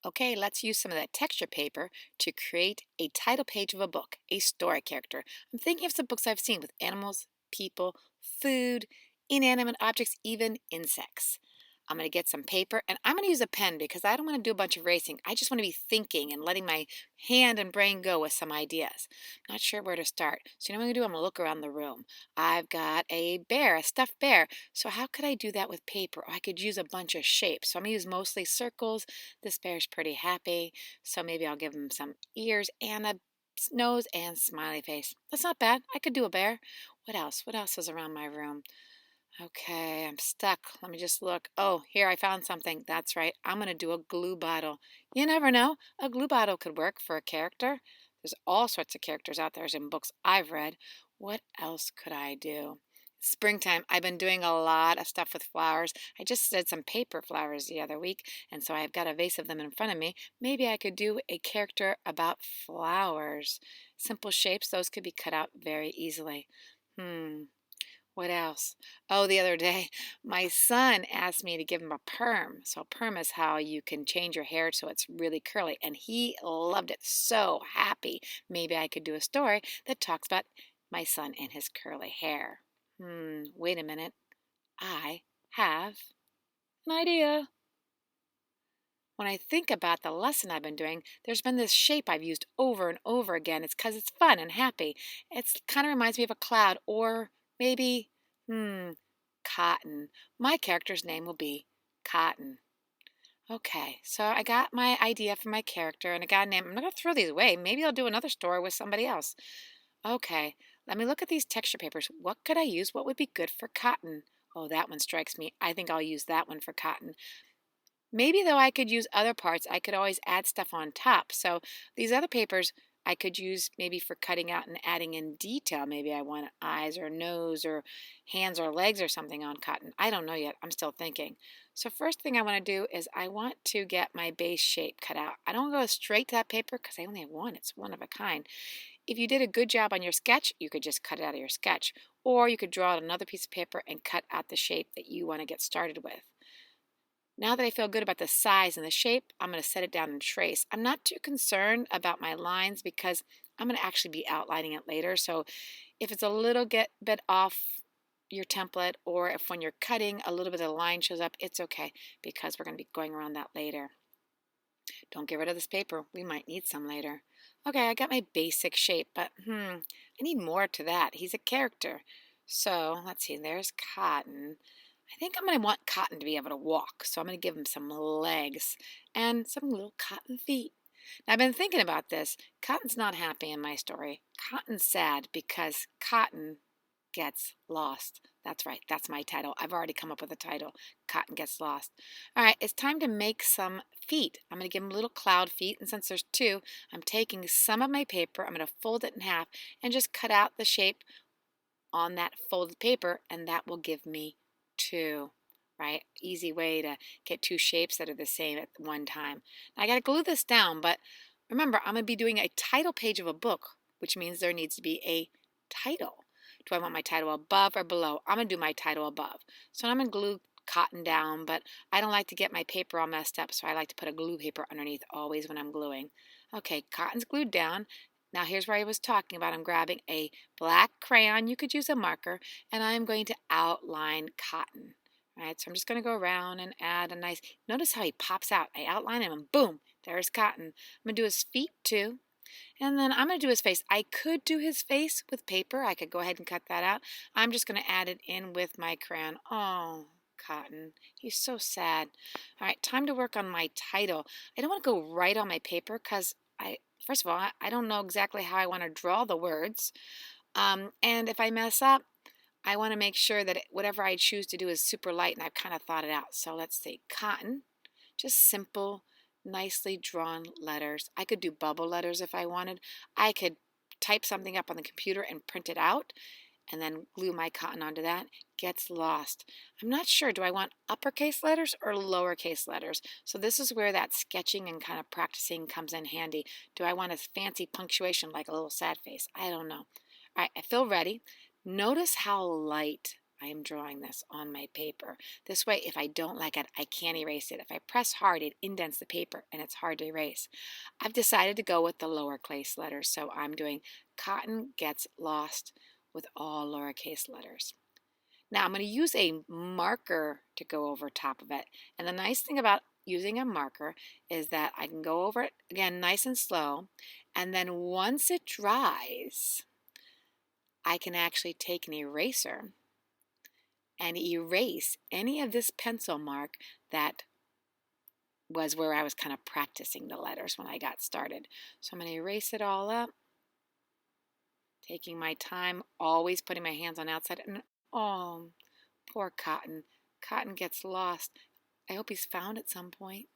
Okay, let's use some of that texture paper to create a title page of a book, a story character. I'm thinking of some books I've seen with animals, people, food, inanimate objects, even insects. I'm going to get some paper and I'm going to use a pen because I don't want to do a bunch of racing. I just want to be thinking and letting my hand and brain go with some ideas. Not sure where to start. So, you know what I'm going to do? I'm going to look around the room. I've got a bear, a stuffed bear. So, how could I do that with paper? I could use a bunch of shapes. So, I'm going to use mostly circles. This bear's pretty happy, so maybe I'll give him some ears and a nose and smiley face. That's not bad. I could do a bear. What else? What else is around my room? Okay, I'm stuck. Let me just look. Oh, here I found something. That's right. I'm going to do a glue bottle. You never know. A glue bottle could work for a character. There's all sorts of characters out there in books I've read. What else could I do? Springtime. I've been doing a lot of stuff with flowers. I just did some paper flowers the other week, and so I've got a vase of them in front of me. Maybe I could do a character about flowers. Simple shapes, those could be cut out very easily. Hmm. What else? Oh, the other day, my son asked me to give him a perm. So, perm is how you can change your hair so it's really curly. And he loved it. So happy. Maybe I could do a story that talks about my son and his curly hair. Wait a minute. I have an idea. When I think about the lesson I've been doing, there's been this shape I've used over and over again. It's because it's fun and happy. It's kind of reminds me of a cloud or maybe, hmm, Cotton. My character's name will be Cotton. Okay, so I got my idea for my character and I got a name. I'm not going to throw these away. Maybe I'll do another story with somebody else. Okay, let me look at these texture papers. What could I use? What would be good for Cotton? Oh, that one strikes me. I think I'll use that one for Cotton. Maybe though I could use other parts, I could always add stuff on top. So these other papers I could use maybe for cutting out and adding in detail. Maybe I want eyes or nose or hands or legs or something on cotton. I don't know yet. I'm still thinking. So first thing I want to do is I want to get my base shape cut out. I don't go straight to that paper because I only have one. It's one of a kind. If you did a good job on your sketch, you could just cut it out of your sketch. Or you could draw out another piece of paper and cut out the shape that you want to get started with. Now that I feel good about the size and the shape, I'm going to set it down and trace. I'm not too concerned about my lines because I'm going to actually be outlining it later. So if it's a little bit off your template or if when you're cutting a little bit of the line shows up, it's okay because we're going to be going around that later. Don't get rid of this paper. We might need some later. Okay, I got my basic shape, but I need more to that. He's a character. So let's see, there's Cotton. I think I'm going to want Cotton to be able to walk, so I'm going to give him some legs and some little cotton feet. Now, I've been thinking about this. Cotton's not happy in my story. Cotton's sad because Cotton gets lost. That's right, that's my title. I've already come up with a title. Cotton gets lost. All right, it's time to make some feet. I'm going to give him little cloud feet, and since there's two, I'm taking some of my paper, I'm going to fold it in half and just cut out the shape on that folded paper, and that will give me two, right? Easy way to get two shapes that are the same at one time. Now I got to glue this down, but remember, I'm going to be doing a title page of a book, which means there needs to be a title. Do I want my title above or below? I'm going to do my title above. So I'm going to glue Cotton down, but I don't like to get my paper all messed up, so I like to put a glue paper underneath always when I'm gluing. Okay, Cotton's glued down. Now here's where I was talking about. I'm grabbing a black crayon. You could use a marker, and I'm going to outline Cotton. All right, so I'm just going to go around and add a nice, notice how he pops out. I outline him and boom, there's Cotton. I'm going to do his feet too. And then I'm going to do his face. I could do his face with paper. I could go ahead and cut that out. I'm just going to add it in with my crayon. Oh, Cotton. He's so sad. All right, time to work on my title. I don't want to go right on my paper because first of all, I don't know exactly how I want to draw the words. And if I mess up, I want to make sure that whatever I choose to do is super light and I've kind of thought it out. So let's see, Cotton, just simple, nicely drawn letters. I could do bubble letters if I wanted. I could type something up on the computer and print it out and then glue my cotton onto that. Gets lost. I'm not sure, do I want uppercase letters or lowercase letters? So this is where that sketching and kind of practicing comes in handy. Do I want a fancy punctuation like a little sad face? I don't know. All right, I feel ready. Notice how light I am drawing this on my paper. This way, if I don't like it, I can't erase it. If I press hard, it indents the paper and it's hard to erase. I've decided to go with the lowercase letters, so I'm doing cotton gets lost with all lowercase letters. Now I'm going to use a marker to go over top of it. And the nice thing about using a marker is that I can go over it again nice and slow, and then once it dries, I can actually take an eraser and erase any of this pencil mark that was where I was kind of practicing the letters when I got started. So I'm going to erase it all up, taking my time, always putting my hands on outside. And oh, poor Cotton. Cotton gets lost. I hope he's found at some point.